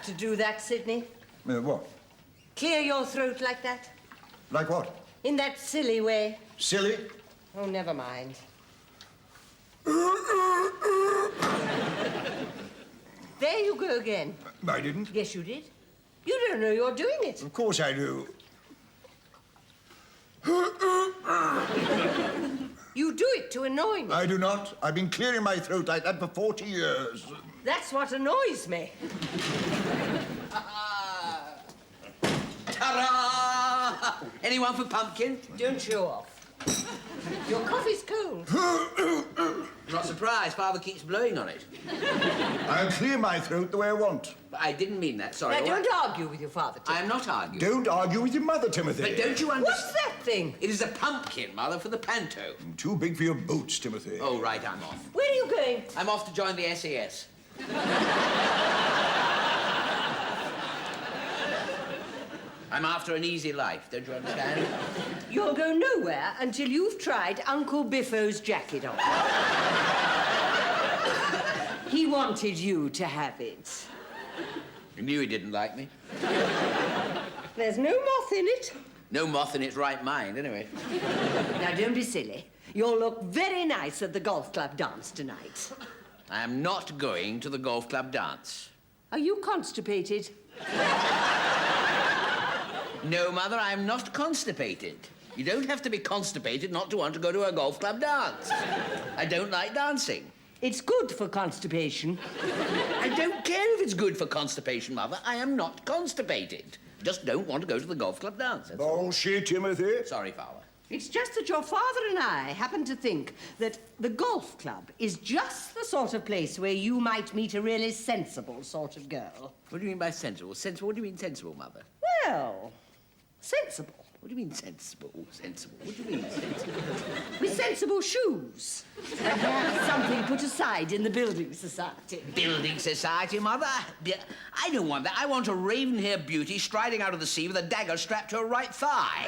to do that, Sidney. What? Clear your throat like that. Like what? In that silly way. Silly? Oh, never mind. There you go again. I didn't. Yes, you did. You don't know you're doing it. Of course I do. You do it to annoy me. I do not. I've been clearing my throat like that for 40 years. That's what annoys me. Ta-da! Anyone for pumpkin? Don't show off. Your coffee's cold. Not surprised. Father keeps blowing on it. I'll clear my throat the way I want. But I didn't mean that. Sorry. Now, don't argue with your father, Timothy. I'm not arguing. Don't argue with your mother, Timothy. But don't you understand? What's that thing? It is a pumpkin, Mother, for the panto. Too big for your boots, Timothy. Oh, right, I'm off. Where are you going? I'm off to join the SAS. I'm after an easy life, don't you understand? You'll go nowhere until you've tried Uncle Biffo's jacket on. He wanted you to have it. You knew he didn't like me. There's no moth in it. No moth in its right mind, anyway. Now, don't be silly. You'll look very nice at the golf club dance tonight. I am not going to the golf club dance. Are you constipated? No, Mother, I'm not constipated. You don't have to be constipated not to want to go to a golf club dance. I don't like dancing. It's good for constipation. I don't care if it's good for constipation, Mother. I am not constipated. Just don't want to go to the golf club dance. That's all. Bullshit, Timothy. Sorry, Father. It's just that your father and I happen to think that the golf club is just the sort of place where you might meet a really sensible sort of girl. What do you mean by sensible? Sensible? What do you mean sensible, Mother? Well, sensible. What do you mean sensible? Sensible? What do you mean sensible? With sensible shoes. And perhaps something put aside in the building society. Building society, Mother? I don't want that. I want a raven-haired beauty striding out of the sea with a dagger strapped to her right thigh.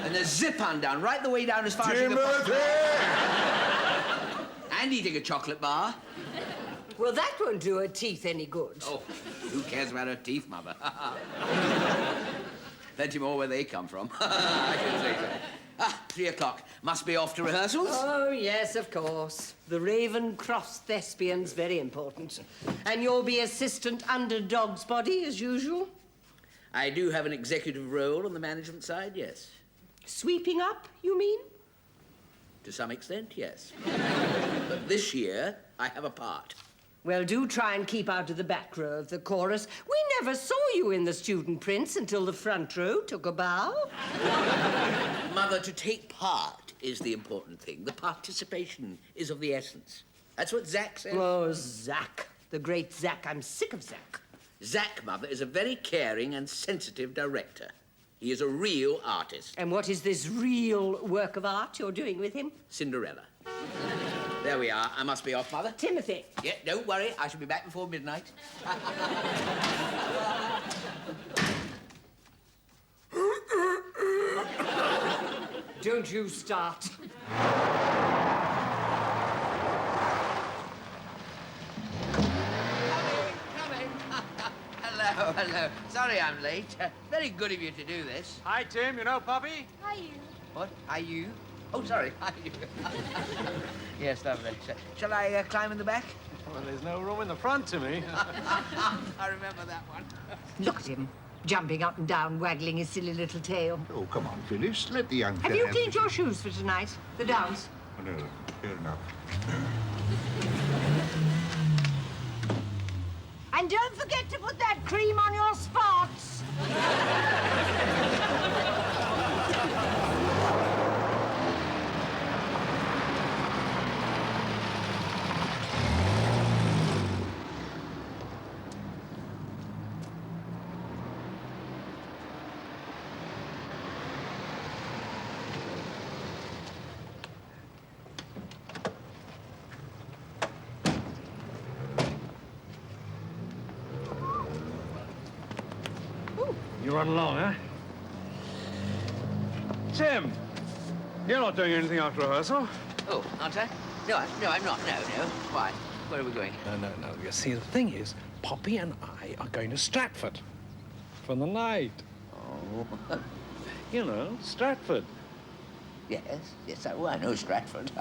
And a zip undone right the way down as far as you can Timothy! And eating a chocolate bar. Well, that won't do her teeth any good. Oh, who cares about her teeth, Mother? Plenty more where they come from. I should say so. 3 o'clock. Must be off to rehearsals. Oh, yes, of course. The Raven Cross Thespian's very important. And you'll be assistant under Dog's Body, as usual? I do have an executive role on the management side, yes. Sweeping up, you mean? To some extent, yes. But this year, I have a part. Well, do try and keep out of the back row of the chorus. We never saw you in The Student Prince until the front row took a bow. Mother, to take part is the important thing. The participation is of the essence. That's what Zach says. Oh, Zach. The great Zach. I'm sick of Zach. Zach, Mother, is a very caring and sensitive director. He is a real artist. And what is this real work of art you're doing with him? Cinderella. There we are. I must be off, Mother. Timothy. Yeah, don't worry. I shall be back before midnight. Don't you start. Coming. Hello. Sorry I'm late. Very good of you to do this. Hi, Tim. You know Poppy? Hi, you. What? Are you? Oh, sorry. Are you? Yes, lovely. Shall I climb in the back? Well, there's no room in the front to me. I remember that one. Look at him, jumping up and down, waggling his silly little tail. Oh, come on, Phyllis. Let the young Have you cleaned your shoes for tonight? The dance? Oh, no, fair enough. And don't forget to put that cream on your spots. You run along, huh? Tim, you're not doing anything after rehearsal. Oh, aren't I? No, I'm not. No. Why? Where are we going? No. You see, the thing is, Poppy and I are going to Stratford for the night. Oh. You know, Stratford. Yes, yes, I know Stratford.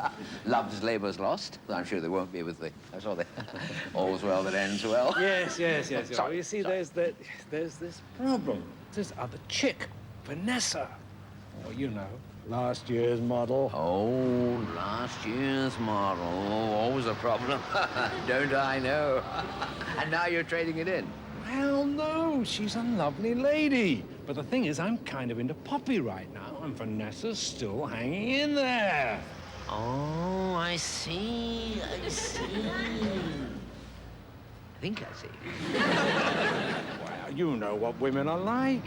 Love's labour's lost. I'm sure they won't be with the... I saw the... All's well that ends well. Yes. Sorry, Well, you see, sorry. there's this problem. This other chick, Vanessa. Oh, you know, last year's model. Oh, last year's model. Oh, always a problem. Don't I know? And now you're trading it in. Well, no, she's a lovely lady. But the thing is, I'm kind of into Poppy right now, and Vanessa's still hanging in there. Oh, I see. I think I see. Well, you know what women are like.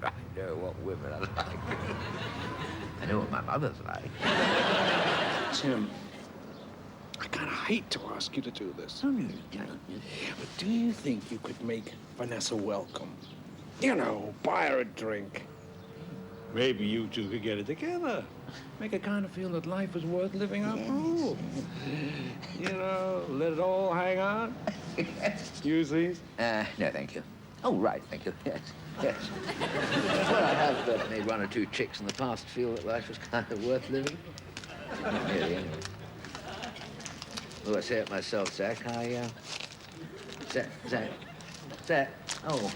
I know what women are like. I know what my mother's like. Tim, I kind of hate to ask you to do this. Oh, no, you don't. But do you think you could make Vanessa welcome? You know, buy her a drink. Maybe you two could get it together. Make her kind of feel that life is worth living after all. You know, let it all hang out. Use these. No, thank you. Oh, right, thank you. Yes. Well, I have made one or two chicks in the past feel that life was kind of worth living. Not really, anyway. Though I say it myself, Zach, Zach. Oh,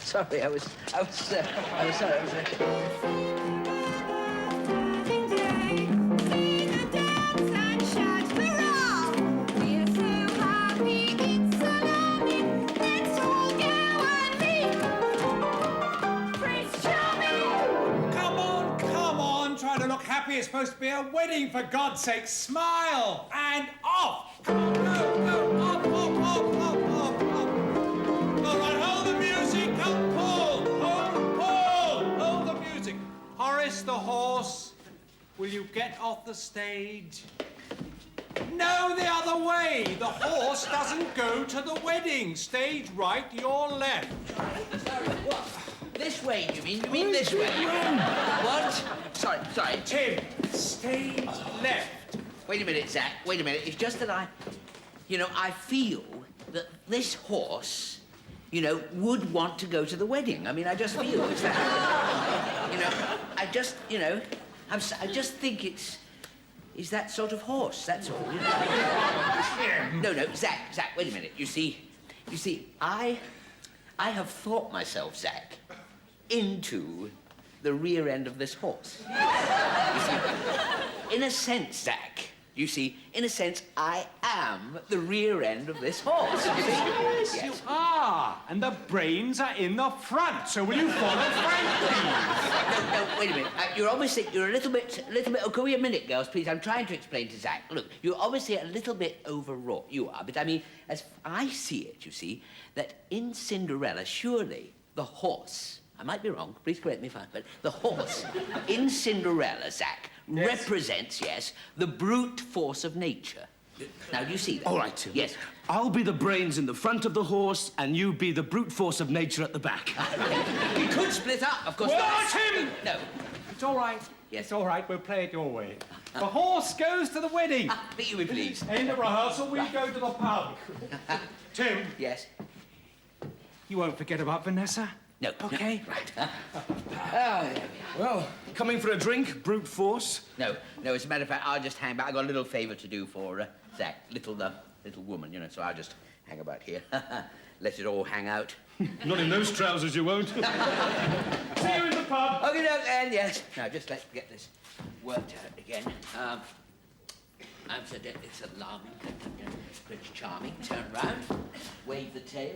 sorry, I was sorry. Come on, try to look happy. It's supposed to be a wedding, for God's sake. Smile and off. Come on, go, off. All right, hold the music. Hold the music. Horace the horse, will you get off the stage? No, the other way. The horse doesn't go to the wedding. Stage right, your left. Sorry, what? This way, you mean? You mean this way? What? Sorry. Tim, stage left. Wait a minute, Zach. Wait a minute. It's just that I feel that this horse, would want to go to the wedding. I mean, I just feel it's that. I just think it's that sort of horse. That's all. No, Zach. Wait a minute. You see, I have thought myself, Zach, into the rear end of this horse. You see, in a sense, Zach, I am the rear end of this horse. You see? Yes, you are. And the brains are in the front. So will you follow Frank, please? No, wait a minute. You're a little bit... Oh, come here a minute, girls, please. I'm trying to explain to Zach. Look, you're obviously a little bit overwrought. You are. But, I mean, as I see it, you see, that in Cinderella, surely the horse... I might be wrong. Please correct me if I'm... But the horse in Cinderella, Zach, represents, the brute force of nature. Now, do you see that? All right, Tim. Yes. I'll be the brains in the front of the horse, and you be the brute force of nature at the back. We could split up, of course. Whoa, Tim! No. It's all right. Yes. It's all right. We'll play it your way. The horse goes to the wedding. But you, please. In the rehearsal, we go to the pub. Tim, Yes. you won't forget about Vanessa? No. Okay. Right. Well, coming for a drink, brute force? No. As a matter of fact, I'll just hang back. I've got a little favour to do for Zach, little woman, so I'll just hang about here. Let it all hang out. Not in those trousers, you won't. See you in the pub. Okay, no, and yes. Now, just let's get this worked out again. It's alarming. Prince Charming, turn round, wave the tail.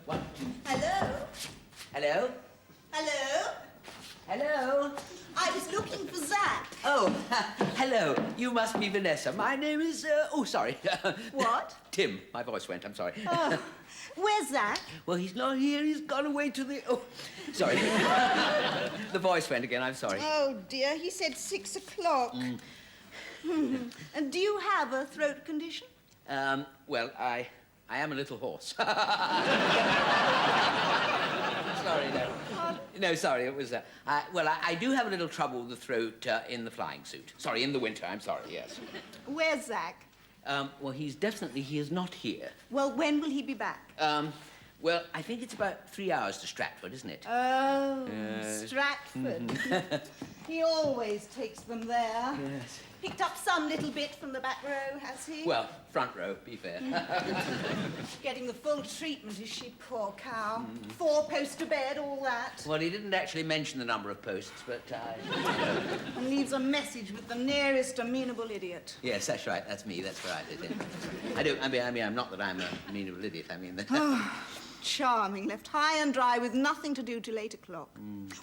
1, 2. Hello? Hello? Hello? Hello? I was looking for Zach. Oh, hello. You must be Vanessa. My name is, sorry. What? Tim. My voice went, I'm sorry. Oh, where's Zach? Well, he's not here. He's gone away to the... Oh, sorry. The voice went again. I'm sorry. Oh, dear, he said 6 o'clock. And do you have a throat condition? Well, I am a little horse. Sorry, no. No, sorry, it was... I do have a little trouble with the throat in the flying suit. Sorry, in the winter, I'm sorry, yes. Where's Zach? Well, he is not here. Well, when will he be back? Well, I think it's about 3 hours to Stratford, isn't it? Oh, Stratford. He always takes them there. Yes. Picked up some little bit from the back row, has he? Well, front row, be fair. Getting the full treatment, is she, poor cow? 4 posts to bed, all that. Well, he didn't actually mention the number of posts, but And leaves a message with the nearest amenable idiot. Yes, that's right. That's me. That's what I did. Yeah. I mean, I'm not that I'm a amenable idiot. I mean, Charming, left high and dry with nothing to do till 8 o'clock.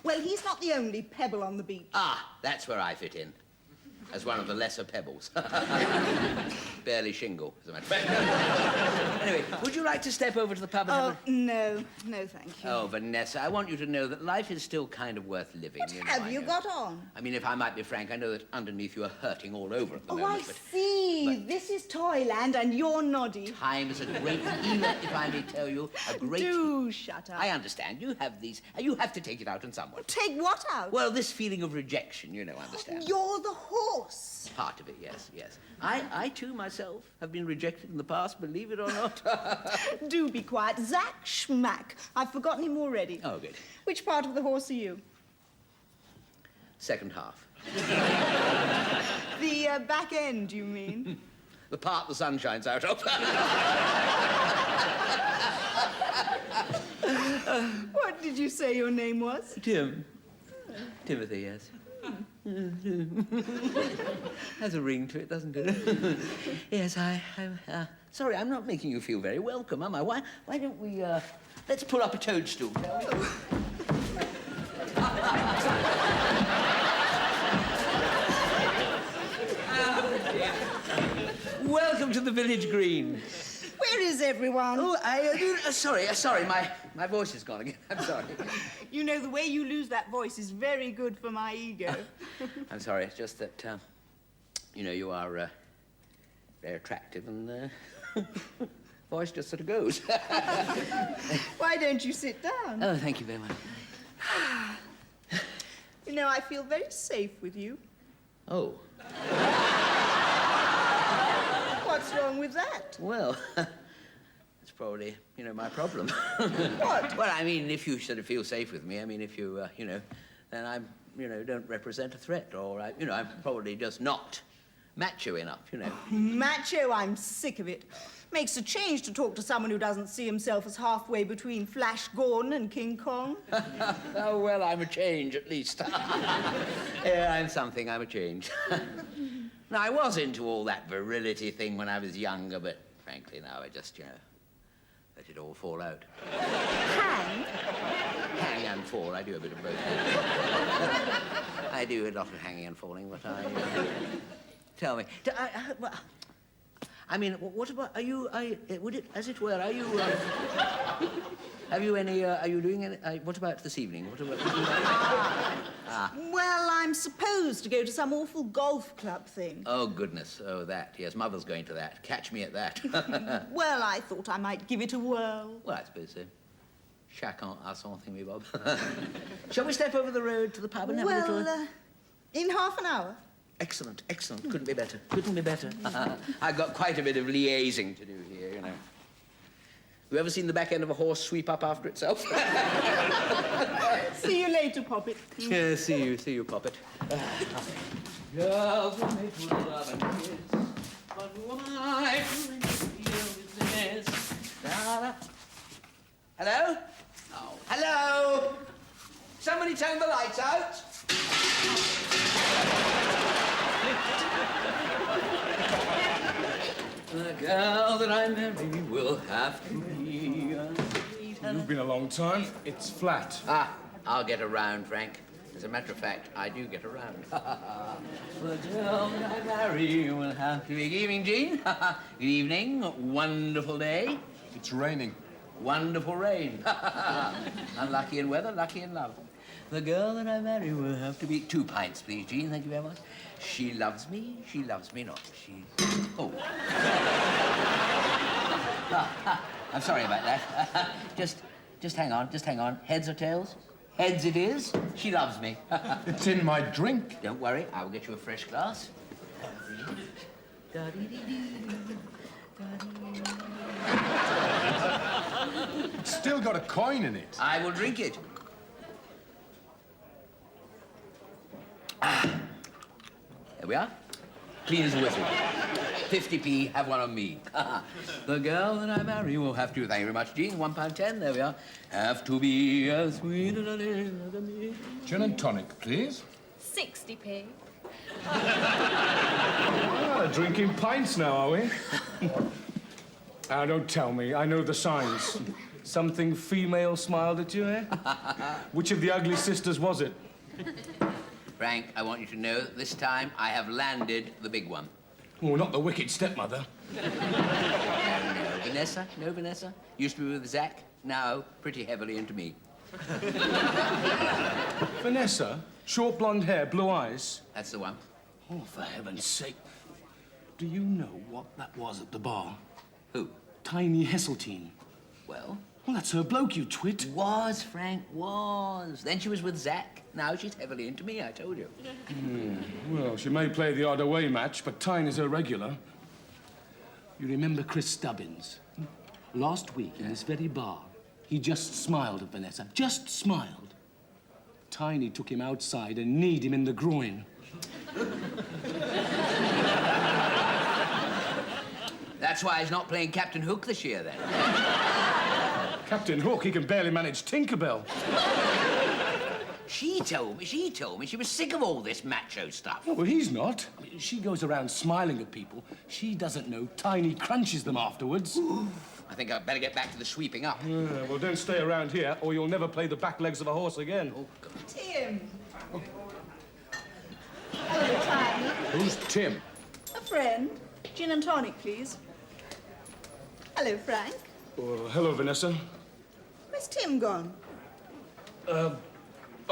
Well, he's not the only pebble on the beach. That's where I fit in. As one of the lesser pebbles. Barely shingle, as a matter of fact. Anyway, would you like to step over to the pub and have a... No, thank you. Oh, Vanessa, I want you to know that life is still kind of worth living. What you know, have I you know. got on? I mean, if I might be frank, I know that underneath you are hurting all over at the Oh, moment, I but see. This is Toyland and you're Noddy. time is a great healer, if I may tell you. A great... Do shut up. I understand. You have these... You have to take it out on someone. Take what out? Well, this feeling of rejection, you know, understand. You're the horse. Part of it, yes, yes. I, too, myself, have been rejected in the past, believe it or not. Do be quiet. Zach Schmack. I've forgotten him already. Oh, good. Which part of the horse are you? Second half. The back end, you mean? The part the sun shines out of. What did you say your name was? Timothy, yes. Has a ring to it, doesn't it? Yes, I'm sorry, I'm not making you feel very welcome, am I? Why don't we, let's pull up a toadstool, shall we? Welcome to the village green. Where is everyone? Oh, sorry, my voice is gone again. I'm sorry. You know, the way you lose that voice is very good for my ego. I'm sorry, it's just that, you know, you are very attractive and voice just sort of goes. Why don't you sit down? Oh, thank you very much. You know, I feel very safe with you. Oh, What's wrong with that? well, that's probably, you know, my problem. What? Well, I mean, if you sort of feel safe with me, I mean, if you, you know, then I'm, you know, don't represent a threat, or, you know, I'm probably just not macho enough, you know. Macho, I'm sick of it. Makes a change to talk to someone who doesn't see himself as halfway between Flash Gordon and King Kong. Oh, well, I'm a change, at least. Yeah, I'm something, I'm a change. Now, I was into all that virility thing when I was younger, but frankly, now I just, you know, let it all fall out. Hang? Hang and fall, I do a bit of both. I do a lot of hanging and falling, but I... Tell me, I mean, what about, would it, as it were, are you, have you any, are you doing any, what about this evening? What about... Well, I'm supposed to go to some awful golf club thing. Oh, goodness, oh, that, yes, Mother's going to that. Catch me at that. Well, I thought I might give it a whirl. Well, I suppose so. Chacun a son thingy-bob. Shall we step over the road to the pub and have a little... In half an hour. Excellent, excellent. Couldn't be better. Couldn't be better. I've got quite a bit of liaising to do here, you know. You ever seen the back end of a horse sweep up after itself? See you later, Poppet. Yeah, see you, Poppet. Girls were made for love and kiss, but why business? Hello? Oh, hello? Somebody turn the lights out. The girl that I marry will have to be a sweetheart. You've been a long time. It's flat. I'll get around, Frank. As a matter of fact, I do get around. The girl that I marry will have to be... Good evening, Jean. Good evening. Wonderful day. It's raining. Wonderful rain. Unlucky in weather, lucky in love. The girl that I marry will have to be... 2 pints, please, Jean. Thank you very much. She loves me not. She... Oh. I'm sorry about that. Just hang on. Heads or tails? Heads it is. She loves me. It's in my drink. Don't worry, I will get you a fresh glass. Still got a coin in it. I will drink it. There we are. Clean as a whistle. 50p, have one on me. The girl that I marry will have to... Thank you very much, Jean. £1.10, there we are. Have to be as sweet as me. Gin and tonic, please. 60p. Ah, drinking pints now, are we? Ah, don't tell me. I know the signs. Something female smiled at you, eh? Which of the ugly sisters was it? Frank, I want you to know that this time I have landed the big one. Oh, not the wicked stepmother. No, Vanessa? No, Vanessa? Used to be with Zach, now pretty heavily into me. Vanessa? Short blonde hair, blue eyes? That's the one. Oh, for heaven's sake. Do you know what that was at the bar? Who? Tiny Heseltine. Well, Well, that's her bloke, you twit. was, Frank, was. Then she was with Zach. Now she's heavily into me, I told you. Well, she may play the odd away match, but Tyne is her regular. You remember Chris Stubbins? Last week, in this very bar, he just smiled at Vanessa. Just smiled. Tiny took him outside and kneed him in the groin. That's why he's not playing Captain Hook this year, then. Captain Hook, he can barely manage Tinkerbell. She told me she was sick of all this macho stuff. Oh, well, he's not. I mean, she goes around smiling at people. She doesn't know Tiny crunches them afterwards. I think I'd better get back to the sweeping up. Well, don't stay around here, or you'll never play the back legs of a horse again. Oh, God. Tim. Hello, Tiny. Who's Tim? A friend. Gin and tonic, please. Hello, Frank. Oh, hello, Vanessa. Where's Tim gone? Oh,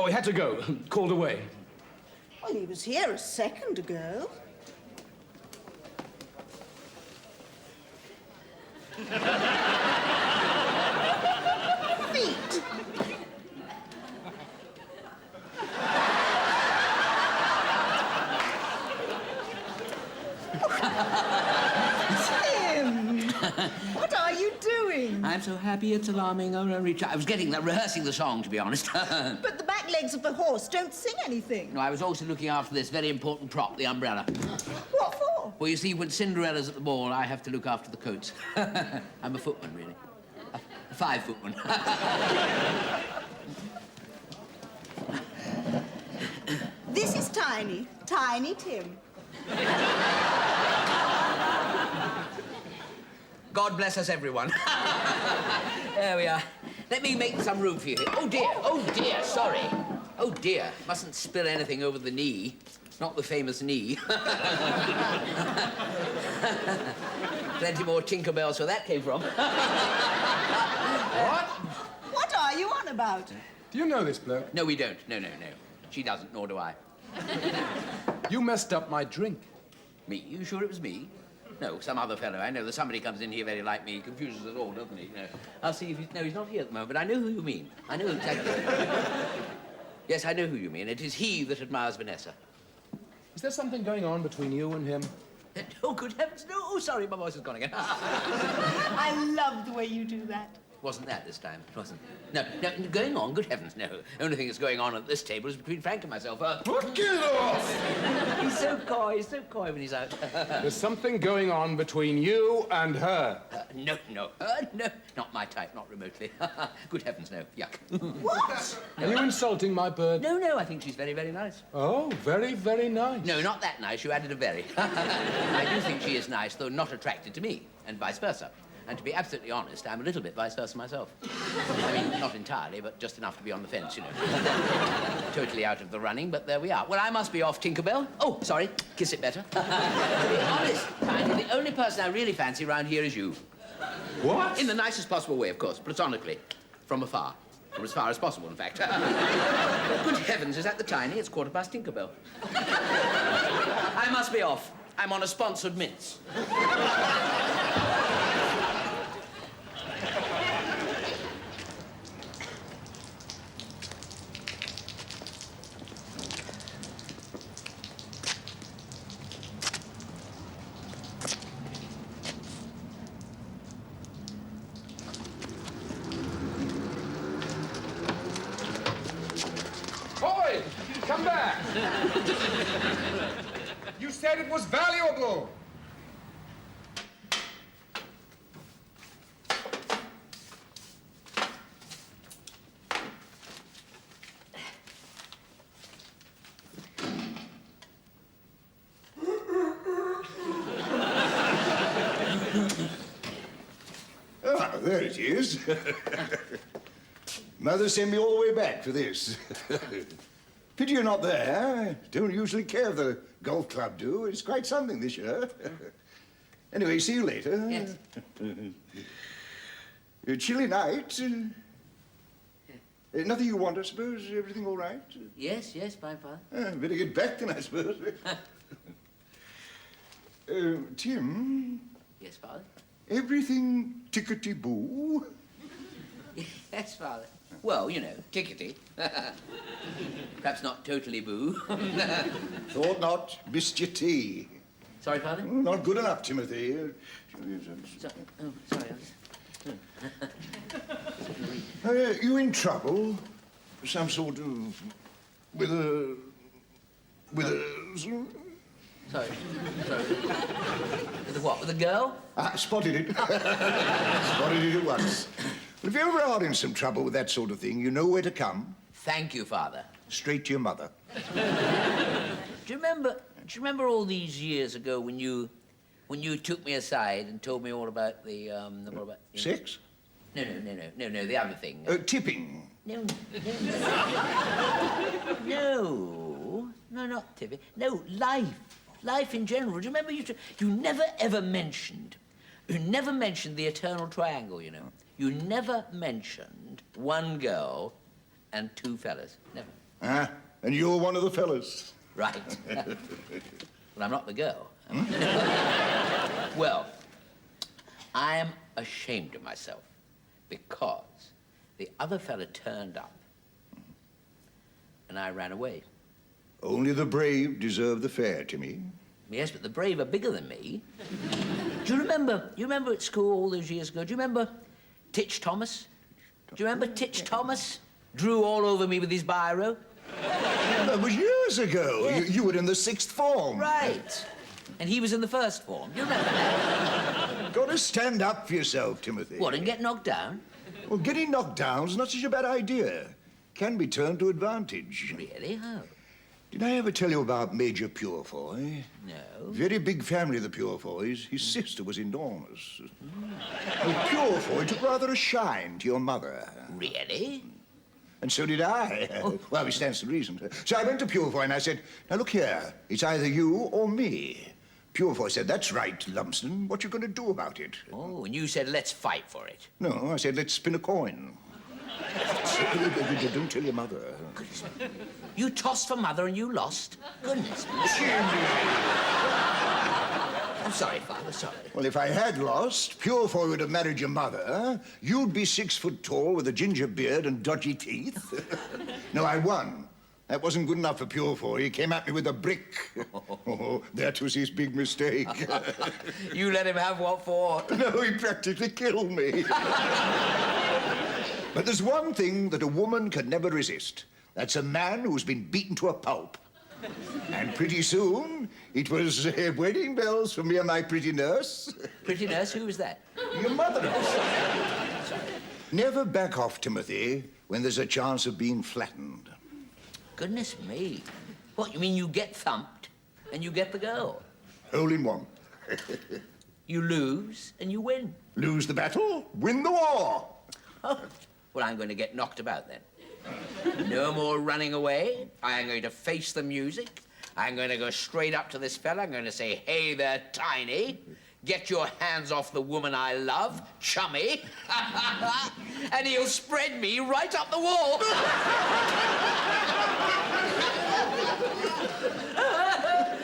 he had to go. Called away. Well, he was here a second ago. Feet. Tim! What are you doing? I'm so happy it's alarming. Oh, no, Richard. I was rehearsing the song, to be honest. But the back legs of the horse don't sing anything. No, I was also looking after this very important prop, the umbrella. What for? Well, you see, when Cinderella's at the ball, I have to look after the coats. I'm a footman, really. A 5-footman. This is Tiny. Tiny Tim. God bless us, everyone. There we are. Let me make some room for you here. Oh, dear, sorry. Oh, dear, mustn't spill anything over the knee. Not the famous knee. Plenty more Tinkerbells where that came from. What? What are you on about? Do you know this bloke? No, we don't. No. She doesn't, nor do I. You messed up my drink. Me? You sure it was me? No, some other fellow. I know that somebody comes in here very like me. He confuses us all, doesn't he? No. I'll see if he's... No, he's not here at the moment, but I know who you mean. I know exactly. Yes, I know who you mean. It is he that admires Vanessa. Is there something going on between you and him? Oh, good heavens, no. Oh, sorry, my voice has gone again. I love the way you do that. Wasn't that this time? It wasn't. No, going on, good heavens, no. The only thing that's going on at this table is between Frank and myself. What? Get off! He's so coy when he's out. There's something going on between you and her. No. No, not my type, not remotely. Good heavens, no. Yuck. What? Are you insulting my bird? No, I think she's very, very nice. Oh, very, very nice. No, not that nice. You added a very. I do think she is nice, though not attracted to me, and vice versa. And to be absolutely honest, I'm a little bit vice versa myself. I mean, not entirely, but just enough to be on the fence, you know. Totally out of the running, but there we are. Well, I must be off, Tinkerbell. Oh, sorry. Kiss it better. To be honest, Tiny, the only person I really fancy around here is you. What? In the nicest possible way, of course, platonically. From afar. From as far as possible, in fact. Good heavens, is that the Tiny? It's 15:15 Tinkerbell. I must be off. I'm on a sponsored mince. You said it was valuable. Ah, there it is. Mother sent me all the way back for this. Pity you're not there. Don't usually care if the golf club do. It's quite something this year. Anyway, see you later. Yes. A chilly night. Nothing you want, I suppose? Everything all right? Yes, my father. Better get back then, I suppose. Tim, Yes, father. everything tickety-boo? Yes, father. Well, you know, tickety. Perhaps not totally boo. Thought not. Missed your tea. Sorry, father? Not good enough, Timothy. Oh, sorry. You in trouble? Some sort of... with a... Sorry. With the what? With the girl? I spotted it. Spotted it at once. Well, if you ever are in some trouble with that sort of thing, you know where to come. Thank you, father. Straight to your mother. Do you remember all these years ago when you took me aside and told me all about the what about Sex? No, the other thing. Tipping. No, not Tippy. No, life in general. Do you remember you never ever mentioned the eternal triangle, you know. You never mentioned one girl and two fellas. Never. Ah, and you're one of the fellas. Right. Well, I'm not the girl. Well, I am ashamed of myself because the other fella turned up and I ran away. Only the brave deserve the fair, Timmy. Yes, but the brave are bigger than me. Do you remember at school all those years ago, do you remember Titch Thomas? Do you remember Titch Thomas? Drew all over me with his biro. That was years ago. Yeah. You were in the 6th form. Right. And he was in the 1st form. Do you remember that? Got to stand up for yourself, Timothy. What, and get knocked down? Well, getting knocked down's not such a bad idea. Can be turned to advantage. Really? How? Did I ever tell you about Major Purefoy? No. Very big family, the Purefoys. His sister was enormous. Well, Purefoy took rather a shine to your mother. Really? And so did I. Well, it stands to reason. So I went to Purefoy and I said, now look here, it's either you or me. Purefoy said, that's right, Lumsden. What you going to do about it? Oh, and you said, let's fight for it. No, I said, let's spin a coin. Don't tell your mother. You tossed for mother and you lost? Goodness me. I'm sorry, Father, sorry. Well, if I had lost, Purefoy would have married your mother. You'd be 6 foot tall with a ginger beard and dodgy teeth. No, I won. That wasn't good enough for Purefoy. He came at me with a brick. Oh, that was his big mistake. You let him have what for? No, he practically killed me. But there's one thing that a woman can never resist. That's a man who's been beaten to a pulp. And pretty soon, it was wedding bells for me and my pretty nurse. Pretty nurse? Who was that? Your mother. Sorry. Never back off, Timothy, when there's a chance of being flattened. Goodness me. What, you mean you get thumped and you get the girl? Hole in one. You lose and you win. Lose the battle, win the war. Oh, well, I'm going to get knocked about then. No more running away. I am going to face the music. I'm going to go straight up to this fella. I'm going to say, hey there, Tiny. Get your hands off the woman I love, chummy. And he'll spread me right up the wall.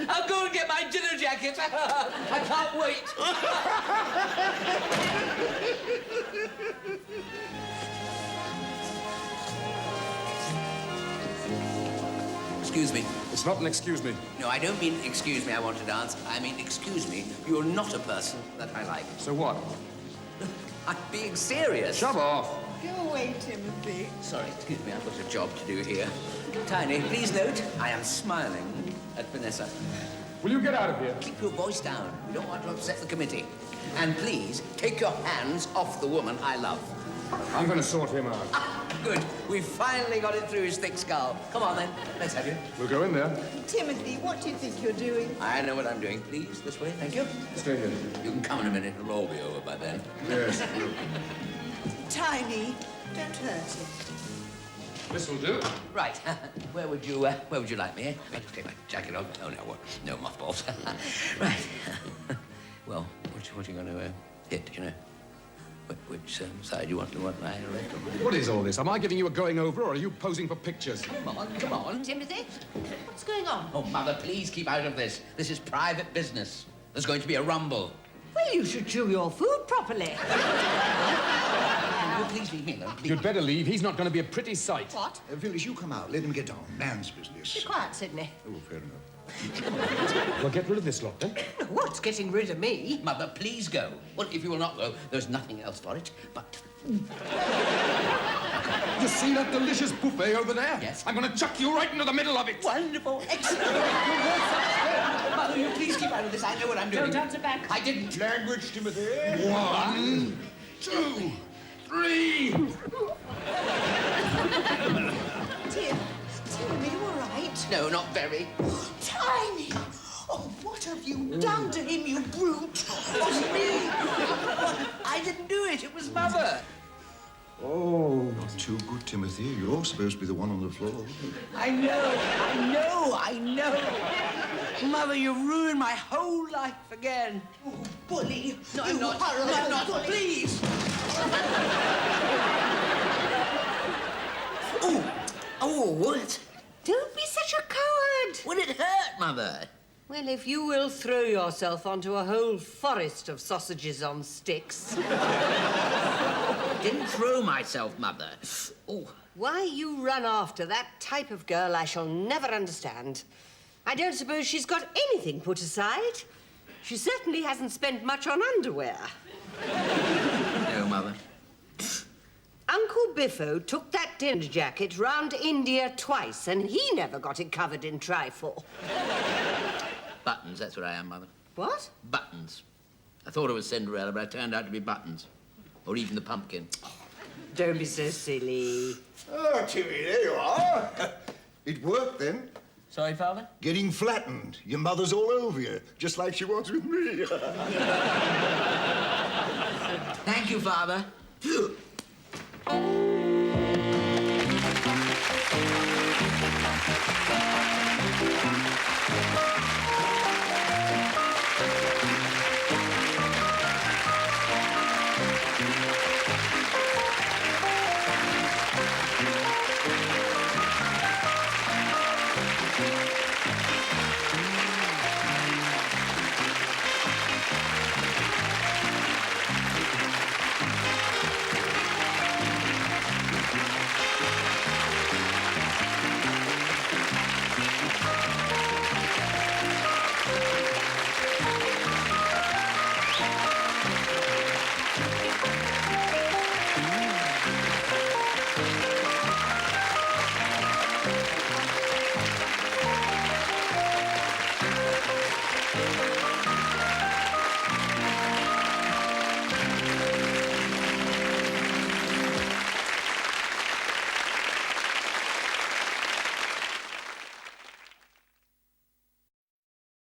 I'll go and get my dinner jacket. I can't wait. Excuse me. It's not an excuse me. No, I don't mean excuse me, I want to dance. I mean, excuse me, you're not a person that I like. So what? I'm being serious. Shove off. Go away, Timothy. Sorry, excuse me, I've got a job to do here. Tiny, please note, I am smiling at Vanessa. Will you get out of here? Keep your voice down. We don't want to upset the committee. And please, take your hands off the woman I love. I'm going to sort him out. Good. We've finally got it through his thick skull. Come on, then. Let's have you. We'll go in there. Timothy, what do you think you're doing? I know what I'm doing. Please, this way. Thank you. Stay here. You can come in a minute. It'll all be over by then. Yes. Tiny, don't hurt him. This will do. Right. Where would you like me? I'll just take my jacket off. Oh, no, what? No mothballs. Right. Well, what you going to hit, you know? Which side you want my arrest on? What is all this? Am I giving you a going over, or are you posing for pictures? Come on, come on. Timothy, what's going on? Oh, Mother, please keep out of this. This is private business. There's going to be a rumble. Well, you should chew your food properly. Oh, please leave me alone. Please. You'd better leave. He's not going to be a pretty sight. What? Phyllis, you come out. Let him get on. Man's business. Be quiet, Sidney. Oh, fair enough. Well, get rid of this lot, then. What's getting rid of me? Mother, please go. Well, if you will not go, there's nothing else for it but... You see that delicious buffet over there? Yes. I'm going to chuck you right into the middle of it. Wonderful. Excellent. Mother, you please keep out of this. I know what I'm doing. Don't answer back. I didn't. Language, Timothy. 1, 2, 3. Tim, are you all right? No, not very. Tiny! Oh, what have you done to him, you brute? It wasn't me. I didn't do it. It was Mother. Oh, not too good, Timothy. You're supposed to be the one on the floor. I know. Mother, you ruined my whole life again. Oh, bully! No, you I'm not. horrible No, I'm not. bully. Please. Oh, what? Don't be such a coward. Would it hurt, Mother? Well, if you will throw yourself onto a whole forest of sausages on sticks. Didn't throw myself, Mother. Oh. Why you run after that type of girl, I shall never understand. I don't suppose she's got anything put aside. She certainly hasn't spent much on underwear. No, Mother. Uncle Biffo took that dinner jacket round India twice, and he never got it covered in trifle. Buttons, that's what I am, Mother. What? Buttons. I thought it was Cinderella, but I turned out to be Buttons. Or even the pumpkin. Don't be so silly. Oh, Timmy, there you are. It worked then. Sorry, Father? Getting flattened. Your mother's all over you, just like she was with me. Thank you, Father.